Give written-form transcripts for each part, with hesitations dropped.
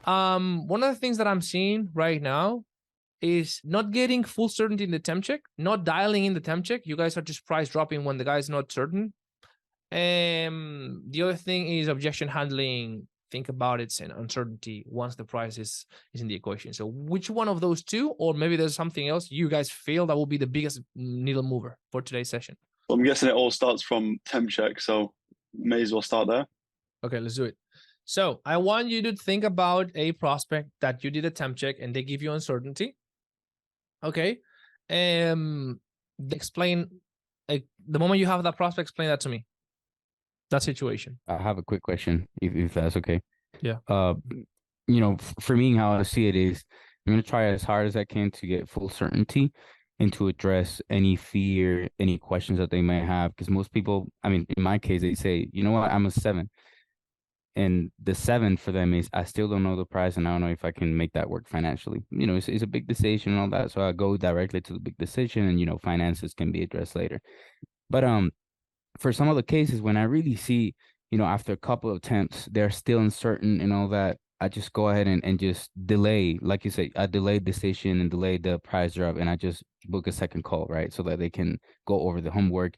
One of the things that I'm seeing right now is not getting full certainty in the temp check, not dialing in the temp check. You guys are just price dropping when the guy's not certain. The other thing is objection handling. Think about it and uncertainty once the price is in the equation. So which one of those two, or maybe there's something else you guys feel that will be the biggest needle mover for today's session? Well, I'm guessing it all starts from temp check, so may as well start there. Okay, let's do it. So I want you to think about a prospect that you did a temp check and they give you uncertainty. Okay. Explain, like, the moment you have that prospect, explain that to me. That situation. I have a quick question, if that's okay. Yeah. For me, how I see it is, I'm gonna try as hard as I can to get full certainty and to address any fear, any questions that they may have. Because most people, I mean, in my case, they say, you know what, I'm a 7. And the 7 for them is, I still don't know the price and I don't know if I can make that work financially. It's a big decision and all that. So I go directly to the big decision, and, finances can be addressed later. But for some of the cases, when I really see, after a couple of attempts, they're still uncertain and all that, I just go ahead and just delay, like you say, I delay decision and delay the price drop, and I just book a second call, right? So that they can go over the homework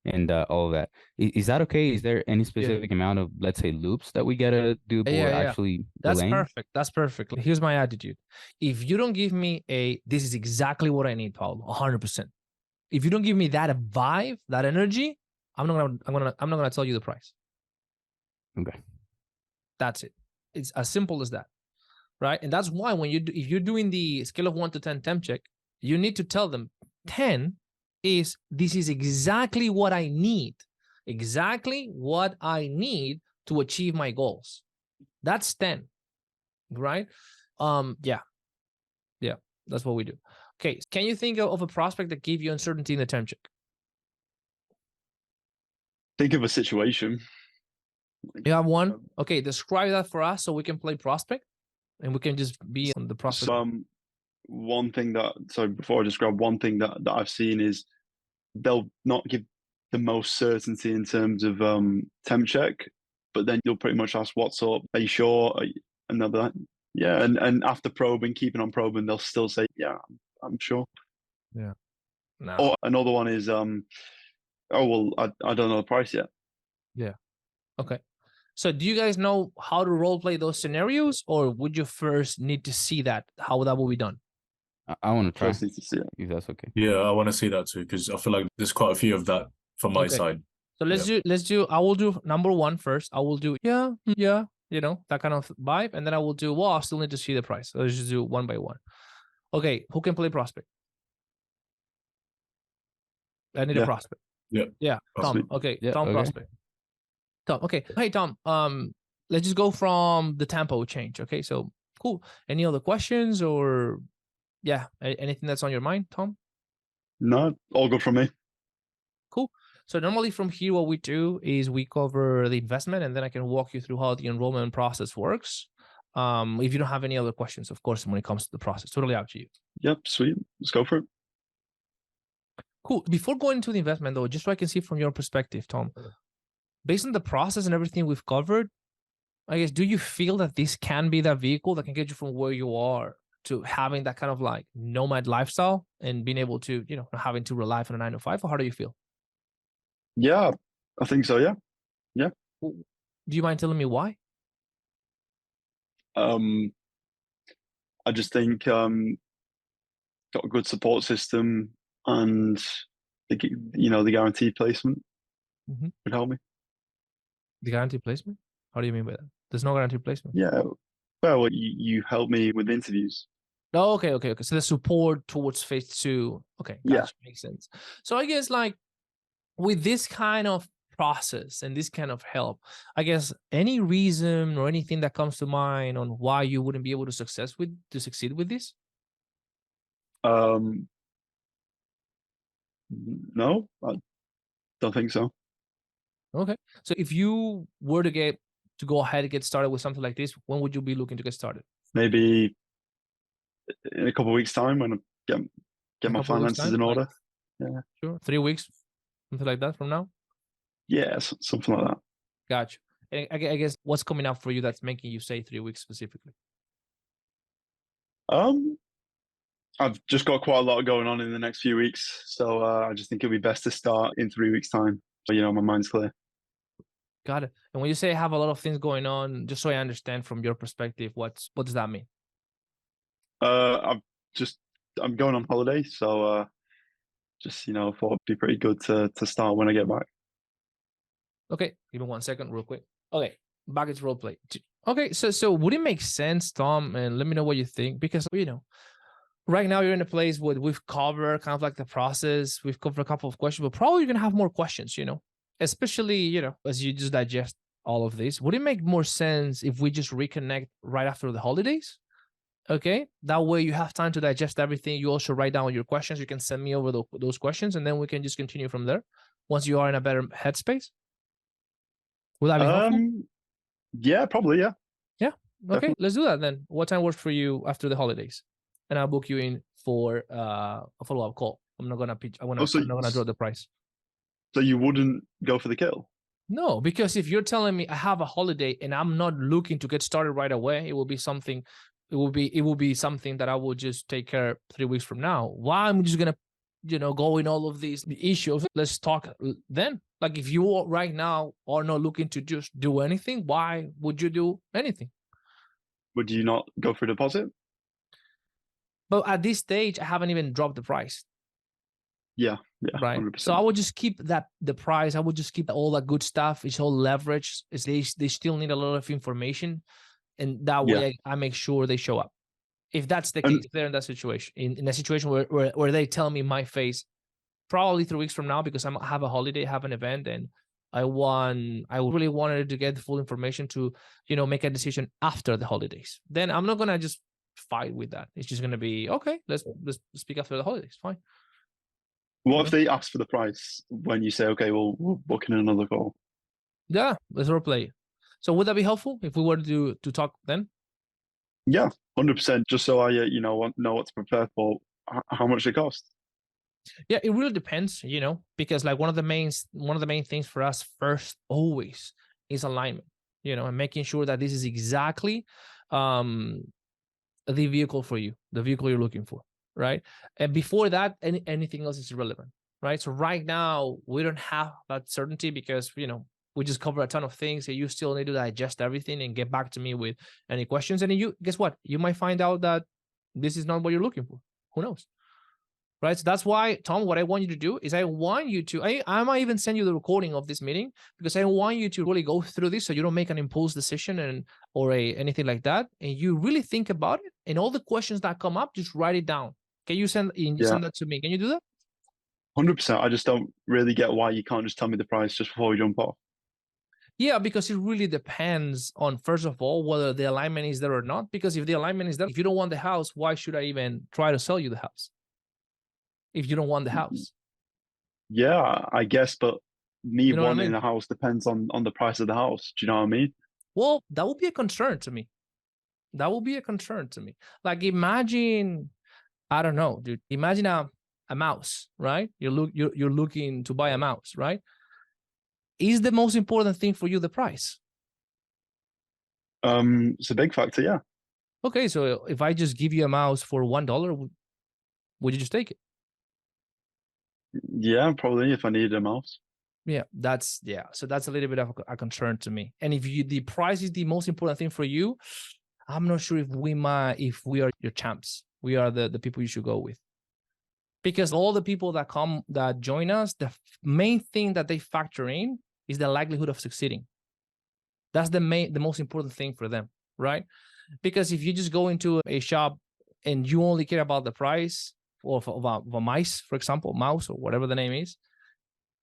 and all of that. Is that okay? Is there any specific amount of, let's say, loops that we gotta do before actually delaying? That's perfect. That's perfect. Here's my attitude. If you don't give me this is exactly what I need, Paulo, 100%. If you don't give me that vibe, that energy, I'm not gonna tell you the price. Okay. That's it. It's as simple as that, right? And that's why if you're doing the scale of 1 to 10 temp check, you need to tell them 10 is, this is exactly what I need, to achieve my goals. That's 10, right? Yeah, that's what we do. Okay, can you think of a prospect that gave you uncertainty in the temp check? Think of a situation. You have one? Okay, describe that for us so we can play prospect and we can just be on the prospect. Before I describe, one thing that I've seen is they'll not give the most certainty in terms of temp check, but then you'll pretty much ask, what's up? Are you sure? Yeah. And after probing, keeping on probing, they'll still say, yeah, I'm sure. Yeah. No. Or another one is, I don't know the price yet. Yeah. Okay. So do you guys know how to role play those scenarios, or would you first need to see how that will be done? I want to try. First need to see it. If that's okay. Yeah, I want to see that too, because I feel like there's quite a few of that from my side. So I will do number 1 first. I will do, yeah, that kind of vibe. And then I will do, I still need to see the price. So let's just do one by one. Okay, who can play prospect? I need a prospect. Yeah, Tom. Okay, Tom, prospect. Tom, okay. Hey, Tom, let's just go from the tempo change. Okay, so cool. Any other questions or anything that's on your mind, Tom? No, all good from me. Cool. So normally from here, what we do is we cover the investment, and then I can walk you through how the enrollment process works. If you don't have any other questions, of course, when it comes to the process, totally up to you. Yep, sweet. Let's go for it. Cool. Before going into the investment, though, just so I can see from your perspective, Tom, based on the process and everything we've covered, I guess, do you feel that this can be that vehicle that can get you from where you are to having that kind of like nomad lifestyle and being able to, having to rely on a 9 to 5? Or how do you feel? Yeah, I think so. Yeah. Do you mind telling me why? I just think got a good support system, and the guaranteed placement would help me. The guaranteed placement? How do you mean by that? There's no guaranteed placement. Yeah. Well, you help me with interviews. Oh, okay. So the support towards phase 2. Okay, gotcha. Makes sense. So I guess like with this kind of process and this kind of help, I guess any reason or anything that comes to mind on why you wouldn't be able to succeed with this? No, I don't think so. Okay. So if you were to go ahead and get started with something like this, when would you be looking to get started? Maybe in a couple of weeks' time, when I get my finances in order. Yeah. Sure. 3 weeks, something like that from now? Yeah, something like that. Gotcha. And I guess what's coming up for you that's making you say 3 weeks specifically? I've just got quite a lot going on in the next few weeks, so I just think it'll be best to start in 3 weeks' time. But my mind's clear. Got it. And when you say I have a lot of things going on, just so I understand from your perspective, what does that mean? I'm going on holiday, so just thought it'd be pretty good to start when I get back. Okay, give me 1 second, real quick. Okay, back to role play. Okay, so would it make sense, Tom? And let me know what you think, because right now you're in a place where we've covered kind of like the process. We've covered a couple of questions, but probably you're gonna have more questions. Especially as you just digest all of this. Would it make more sense if we just reconnect right after the holidays? Okay, that way you have time to digest everything. You also write down your questions. You can send me over those questions, and then we can just continue from there once you are in a better headspace. Would that be helpful? Yeah, probably, yeah. Yeah. Okay, Definitely. let's do that then. What time works for you after the holidays? And I'll book you in for a follow-up call. I'm not gonna pitch. I'm not gonna draw the price. So you wouldn't go for the kill? No, because if you're telling me I have a holiday and I'm not looking to get started right away, it will be something. It will be something that I will just take care of 3 weeks from now. Why I'm just gonna, go in all of these issues. Let's talk then. Like if you right now are not looking to just do anything, why would you do anything? Would you not go for a deposit? But at this stage, I haven't even dropped the price. Yeah, right. 100%. So I would just keep the price. I would just keep all that good stuff. It's all leverage. They still need a lot of information, and that way I make sure they show up. If that's the case, if they're in that situation, in a situation where they tell me my face, probably 3 weeks from now, because I have a holiday, have an event, and I really wanted to get the full information to make a decision after the holidays. Then I'm not gonna just fight with that. It's just gonna be okay. Let's speak after the holidays. Fine. What if they ask for the price when you say, okay, well, we're booking another call? Yeah, let's role play. So would that be helpful if we were to talk then? Yeah, 100%. Just so I know what to prepare for. How much it costs? Yeah, it really depends, because like one of the main things for us first always is alignment, and making sure that this is exactly the vehicle for you, the vehicle you're looking for, right? And before that, anything else is irrelevant, right? So right now we don't have that certainty because we just cover a ton of things, and you still need to digest everything and get back to me with any questions. And you guess what? You might find out that this is not what you're looking for. Who knows? Right. So that's why, Tom, what I want you to do is I might even send you the recording of this meeting, because I want you to really go through this so you don't make an impulse decision or anything like that. And you really think about it, and all the questions that come up, just write it down. Can you send that to me? Can you do that? 100%. I just don't really get why you can't just tell me the price just before we jump off. Yeah, because it really depends on, first of all, whether the alignment is there or not. Because if the alignment is there, if you don't want the house, why should I even try to sell you the house? If you don't want the house. Yeah, I guess, but me wanting a house depends on the price of the house. Do you know what I mean? Well, that would be a concern to me. Like imagine, I don't know, dude. Imagine a mouse, right? You're looking to buy a mouse, right? Is the most important thing for you the price? It's a big factor, yeah. Okay, so if I just give you a mouse for $1, would you just take it? Yeah, probably, if I needed a mouse. Yeah, so that's a little bit of a concern to me. And if the price is the most important thing for you, I'm not sure if we are your champs. We are the people you should go with. Because all the people that join us, the main thing that they factor in is the likelihood of succeeding. That's the most important thing for them, right? Because if you just go into a shop and you only care about the price of a mice, for example, mouse or whatever the name is,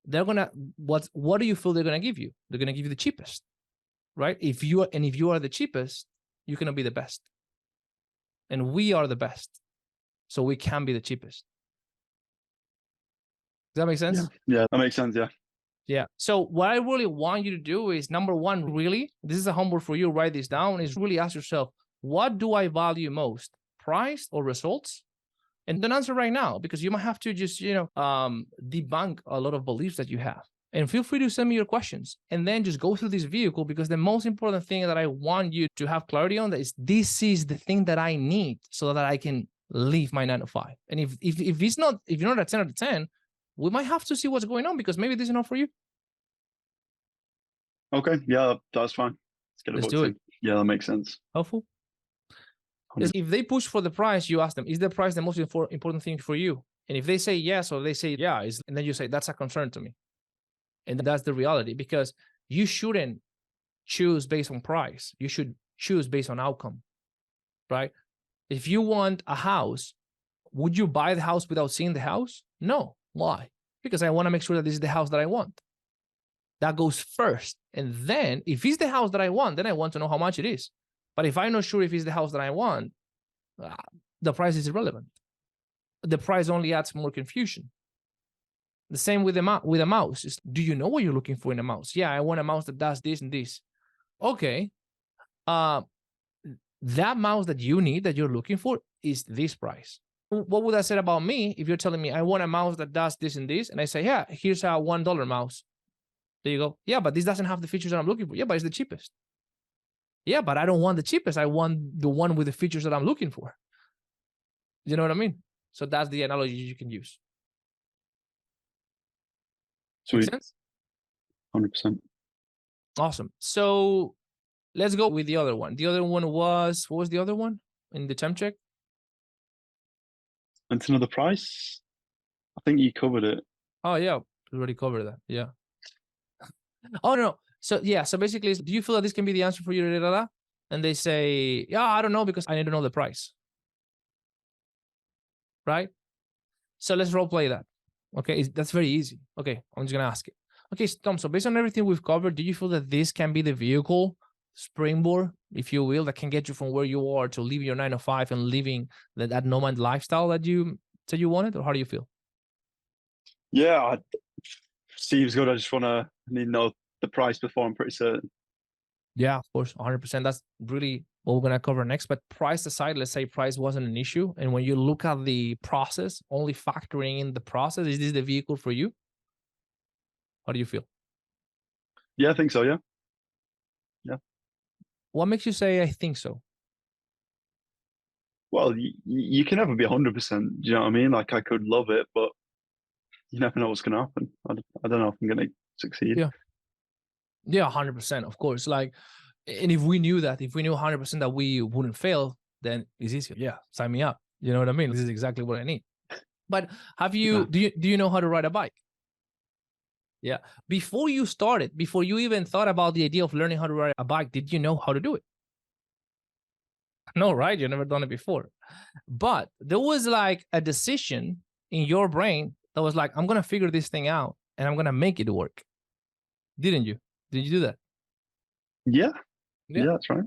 they're gonna what do you feel they're gonna give you? They're gonna give you the cheapest, right? If you are the cheapest, you're gonna be the best, and we are the best, so we can be the cheapest. Does that make sense? Yeah, that makes sense. Yeah. So what I really want you to do is, number one, really, this is a homework for you. Write this down. Is really ask yourself, what do I value most, price or results? And don't answer right now, because you might have to just, debunk a lot of beliefs that you have. And feel free to send me your questions and then just go through this vehicle, because the most important thing that I want you to have clarity on that is this is the thing that I need so that I can leave my 9 to 5. And if it's not, if you're not at 10 out of 10, we might have to see what's going on, because maybe this is not for you. Okay, yeah, that's fine. Let's get Let's booked do in. it. Yeah, that makes sense. Helpful. Is if they push for the price, you ask them, is the price the most important thing for you? And if they say yes, or they say yeah, and then you say, that's a concern to me. And that's the reality, because you shouldn't choose based on price. You should choose based on outcome, right? If you want a house, would you buy the house without seeing the house? No. Why? Because I want to make sure that this is the house that I want. That goes first. And then if it's the house that I want, then I want to know how much it is. But if I'm not sure if it's the house that I want, the price is irrelevant. The price only adds more confusion. The same with a mouse. Do you know what you're looking for in a mouse? Yeah, I want a mouse that does this and this. Okay. That mouse that you need, that you're looking for, is this price. What would I say about me if you're telling me I want a mouse that does this and this, and I say, yeah, here's a $1 mouse. There you go. Yeah, but this doesn't have the features that I'm looking for. Yeah, but it's the cheapest. Yeah, but I don't want the cheapest. I want the one with the features that I'm looking for. You know what I mean? So that's the analogy you can use. Make Sweet, sense? 100%. Awesome. So let's go with the other one. The other one was, what was the other one in the temp check? And to know the price, I think you covered it. Oh yeah, we already covered that. Yeah. Oh no. So yeah. So basically, do you feel that this can be the answer for you? And they say, yeah, I don't know, because I need to know the price. Right? So let's role play that. Okay, that's very easy. Okay, I'm just gonna ask it. Okay, Tom, so based on everything we've covered, do you feel that this can be the vehicle, springboard, if you will, that can get you from where you are to leaving your 9 to 5 and living that nomad lifestyle that you said you wanted? Or how do you feel? Yeah, Steve's good. I just need to know the price before I'm pretty certain. Yeah, of course, 100%. That's really what we're going to cover next. But price aside, let's say price wasn't an issue. And when you look at the process, only factoring in the process, is this the vehicle for you? How do you feel? Yeah, I think so. Yeah. Yeah. What makes you say, I think so? Well, you can never be 100%. Do you know what I mean? Like, I could love it, but you never know what's going to happen. I don't know if I'm going to succeed. Yeah. Yeah, 100%, of course. Like, and if we knew 100% that we wouldn't fail, then it's easier. Yeah, sign me up. You know what I mean? This is exactly what I need. But have you, do you know how to ride a bike? Yeah. Before you started, before you even thought about the idea of learning how to ride a bike, did you know how to do it? No, right? You've never done it before. But there was like a decision in your brain that was like, I'm going to figure this thing out and I'm going to make it work. Didn't you? Did you do that? Yeah. Yeah, that's right.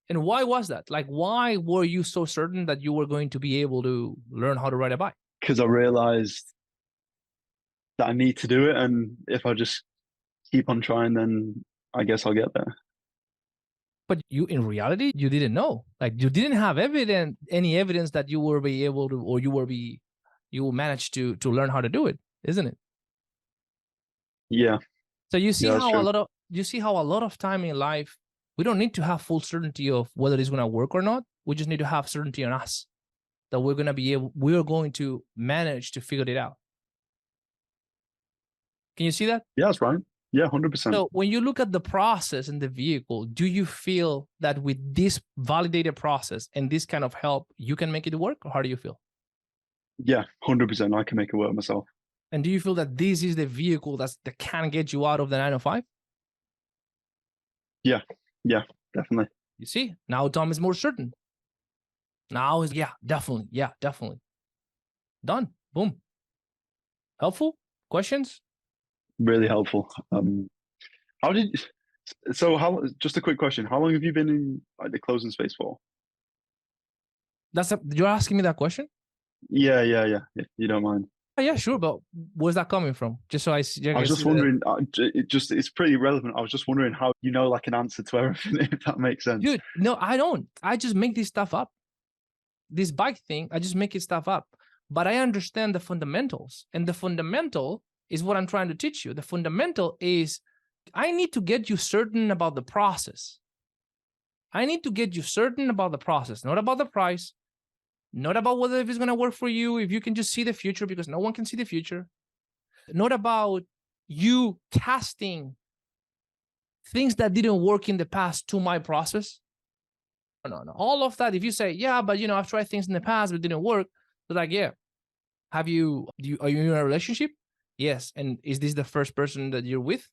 And why was that? Like, why were you so certain that you were going to be able to learn how to ride a bike? Because I realized that I need to do it. And if I just keep on trying, then I guess I'll get there. But you, in reality, you didn't know. Like, you didn't have any evidence that you will be able to, or you will manage to learn how to do it, isn't it? Yeah. So you see how true. a lot of time in life, we don't need to have full certainty of whether it's going to work or not. We just need to have certainty on us that we're going to manage to figure it out. Can you see that? Yeah, that's right. Yeah, 100%. So when you look at the process in the vehicle, do you feel that with this validated process and this kind of help, you can make it work? Or how do you feel? Yeah, 100%. I can make it work myself. And do you feel that this is the vehicle that can get you out of the 9 to 5? Yeah, definitely. You see, now Tom is more certain. Now is, yeah, definitely. Done. Boom. Helpful? Questions? Really helpful. Just a quick question. How long have you been in like the closing space for? You're asking me that question? Yeah. If you don't mind. Oh, yeah, sure. But where's that coming from? Just so I was just wondering, it's pretty relevant. I was just wondering how you know like an answer to everything, if that makes sense. Dude, no, I don't. I just make this stuff up. This bike thing, I just make it stuff up. But I understand the fundamentals. And the fundamental is what I'm trying to teach you. The fundamental is I need to get you certain about the process. I need to get you certain about the process, not about the price, not about whether if it's going to work for you, if you can just see the future, because no one can see the future, not about you casting things that didn't work in the past to my process. No. All of that, if you say, yeah, but I've tried things in the past, but it didn't work. They're like, yeah. Are you in a relationship? Yes. And is this the first person that you're with?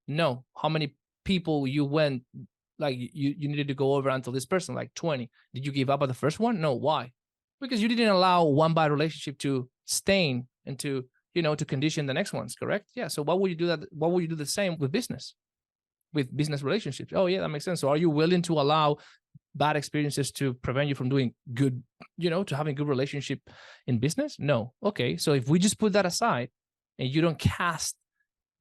No. How many people you went, like you needed to go over until this person, like 20? Did you give up at the first one? No. Why? Because you didn't allow one bad relationship to stain and to condition the next ones, correct? Yeah. So why would you do that? Why would you do the same with business relationships? Oh yeah, that makes sense. So are you willing to allow bad experiences to prevent you from doing good, to having good relationship in business? No. Okay. So if we just put that aside and you don't cast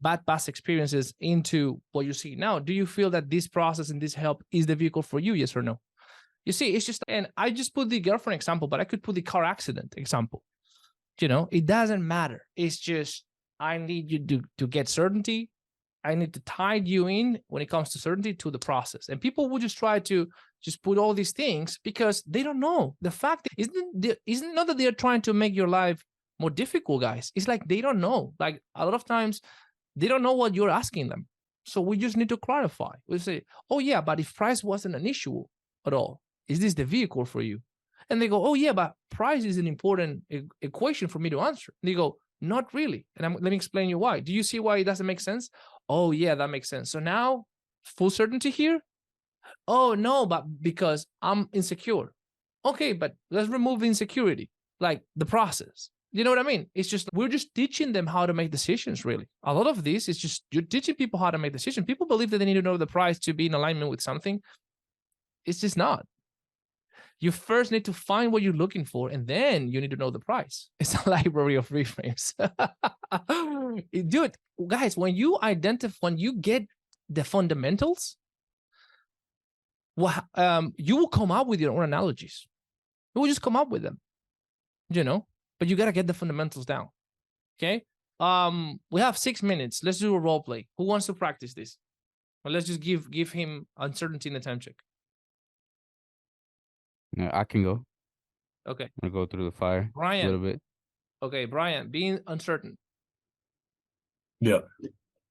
bad past experiences into what you see now, do you feel that this process and this help is the vehicle for you? Yes or no? You see, it's just, and I just put the girlfriend example, but I could put the car accident example. It doesn't matter. It's just, I need you to get certainty. I need to tie you in when it comes to certainty to the process. And people will just try to just put all these things because they don't know. The fact isn't not that they're trying to make your life more difficult, guys. It's like they don't know. Like a lot of times they don't know what you're asking them. So we just need to clarify. We say, oh yeah, but if price wasn't an issue at all, is this the vehicle for you? And they go, oh yeah, but price is an important equation for me to answer. And they go, not really. And let me explain you why. Do you see why it doesn't make sense? Oh yeah, that makes sense. So now full certainty here? Oh no, but because I'm insecure. Okay, but let's remove the insecurity, like the process. You know what I mean? It's just, we're just teaching them how to make decisions, really. A lot of this is just, you're teaching people how to make decisions. People believe that they need to know the price to be in alignment with something. It's just not. You first need to find what you're looking for, and then you need to know the price. It's a library of reframes. Dude, guys, when you get the fundamentals, you will come up with your own analogies. You will just come up with them, but you got to get the fundamentals down. Okay. We have 6 minutes. Let's do a role play. Who wants to practice this? Well, let's just give him uncertainty in the time check. Yeah, I can go. Okay. I'll go through the fire Brian. a little bit. Okay, Brian, being uncertain. Yeah.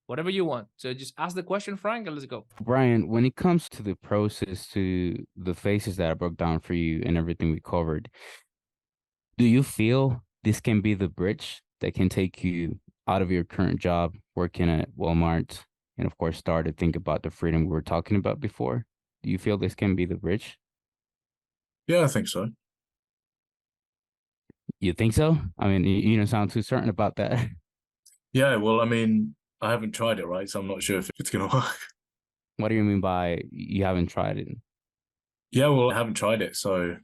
Whatever you want. So just ask the question, Frank, and let's go. Brian, when it comes to the process, to the phases that I broke down for you and everything we covered, do you feel this can be the bridge that can take you out of your current job, working at Walmart, and of course start to think about the freedom we were talking about before? Do you feel this can be the bridge? Yeah, I think so. You think so? I mean, you don't sound too certain about that. Yeah, well, I mean, I haven't tried it, right? So I'm not sure if it's going to work. What do you mean by you haven't tried it? Yeah, well, I haven't tried it. So,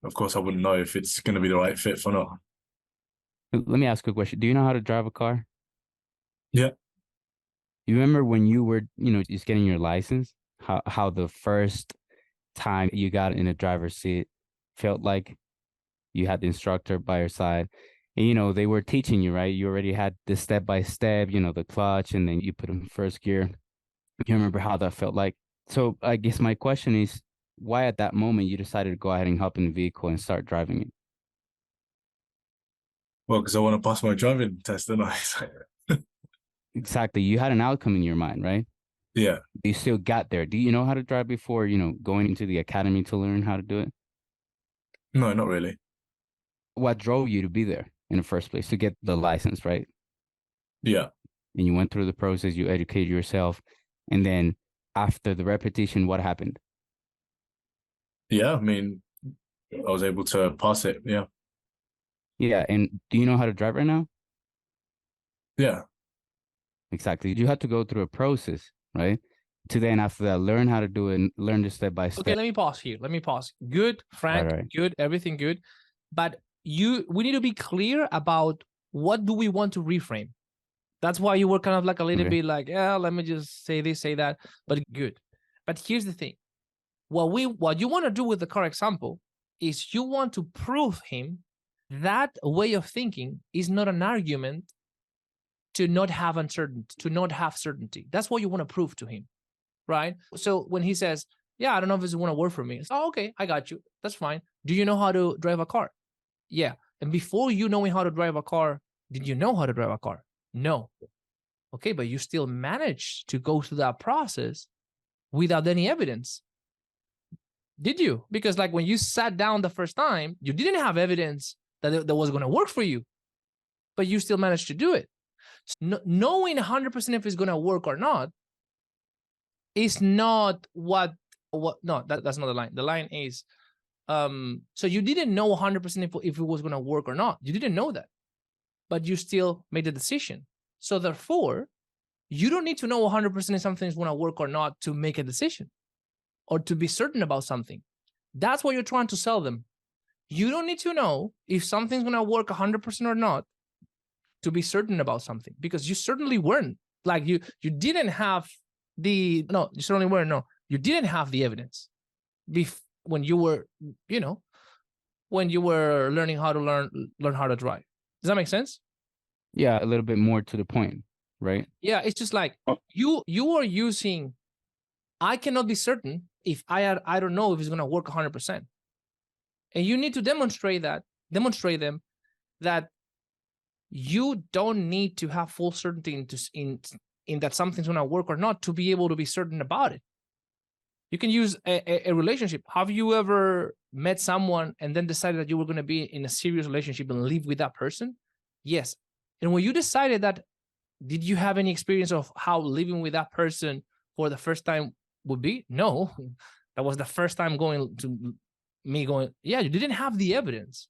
of course, I wouldn't know if it's going to be the right fit for not. Let me ask you a question. Do you know how to drive a car? Yeah. You remember when you were, just getting your license, how the first time you got in a driver's seat felt like? You had the instructor by your side, and they were teaching you, right? You already had the step by step, the clutch, and then you put in first gear. You remember how that felt like? So I guess my question is, why at that moment you decided to go ahead and hop in the vehicle and start driving it? Well, because I want to pass my driving test, don't I? Exactly. You had an outcome in your mind, right? Yeah. You still got there. Do you know how to drive before, going into the academy to learn how to do it? No, not really. What drove you to be there in the first place, to get the license, right? Yeah. And you went through the process, you educated yourself, and then after the repetition, what happened? Yeah, I mean, I was able to pass it. Yeah. Yeah, and do you know how to drive right now? Yeah. Exactly. You had to go through a process, right? To then after that, learn how to do it and learn the step by step. Okay, let me pause here. Good, Frank, All right. Good, everything good. But we need to be clear about what do we want to reframe. That's why you were kind of like a little bit like, yeah, let me just say this, say that, but good. But here's the thing. What you want to do with the car example is you want to prove him that way of thinking is not an argument to not have uncertainty, to not have certainty. That's what you want to prove to him, right? So when he says, yeah, I don't know if this is going to work for me. It's, oh, okay, I got you. That's fine. Do you know how to drive a car? Yeah. And before you knowing how to drive a car, did you know how to drive a car? No. Okay, but you still managed to go through that process without any evidence. Did you? Because like when you sat down the first time, you didn't have evidence that that was going to work for you, but you still managed to do it. So knowing 100% if it's going to work or not is not what no, that's not the line. The line is, so you didn't know 100% if it was going to work or not. You didn't know that, but you still made the decision. So therefore, you don't need to know 100% if something's going to work or not to make a decision or to be certain about something. That's what you're trying to sell them. You don't need to know if something's going to work 100% or not to be certain about something, because you certainly weren't. Like you didn't have the, no, you certainly weren't, no. You didn't have the evidence when you were, you know, when you were learning how to learn how to drive. Does that make sense? Yeah, a little bit more to the point, right? Yeah, it's just like you are using, I cannot be certain if I don't know if it's going to work 100%. And you need to demonstrate them that you don't need to have full certainty in that something's going to work or not to be able to be certain about it. You can use a relationship. Have you ever met someone and then decided that you were going to be in a serious relationship and live with that person? Yes. And when you decided that, did you have any experience of how living with that person for the first time would be? No, that was the first time going, yeah, you didn't have the evidence.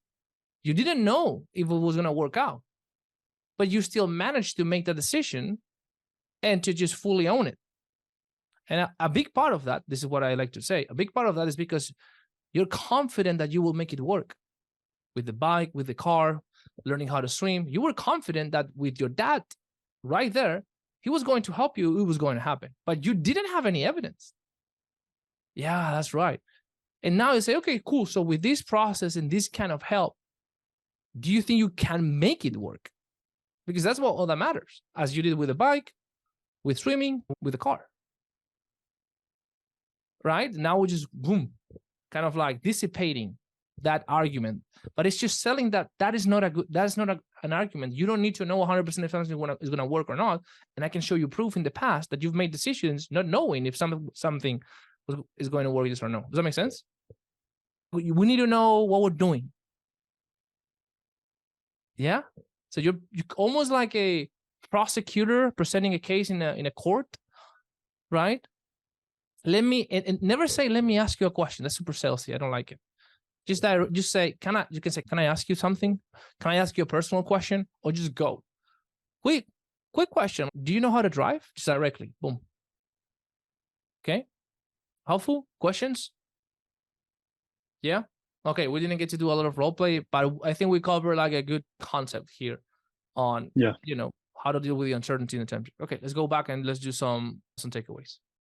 You didn't know if it was going to work out, but you still managed to make the decision and to just fully own it. And a big part of that, this is what I like to say, a big part of that is because you're confident that you will make it work with the bike, with the car, learning how to swim. You were confident that with your dad right there, he was going to help you. It was going to happen, but you didn't have any evidence. Yeah, that's right. And now you say, okay, cool. So with this process and this kind of help, do you think you can make it work? Because that's what all that matters, as you did with the bike, with swimming, with the car. Right? Now we're just, boom, kind of like dissipating that argument. But it's just selling that is not an argument. You don't need to know 100% if something is going to work or not. And I can show you proof in the past that you've made decisions not knowing if something is going to work, yes or no. Does that make sense? We need to know what we're doing. Yeah. So you're almost like a prosecutor presenting a case in a court, right? Let me and never say, let me ask you a question. That's super salesy. I don't like it. Just say, you can say, can I ask you something? Can I ask you a personal question? Or just go. Quick question. Do you know how to drive? Just directly. Boom. Okay. Helpful questions? Yeah. Okay. We didn't get to do a lot of role play, but I think we covered like a good concept here on, you know, how to deal with the uncertainty in the temperature. Okay. Let's go back and let's do some takeaways.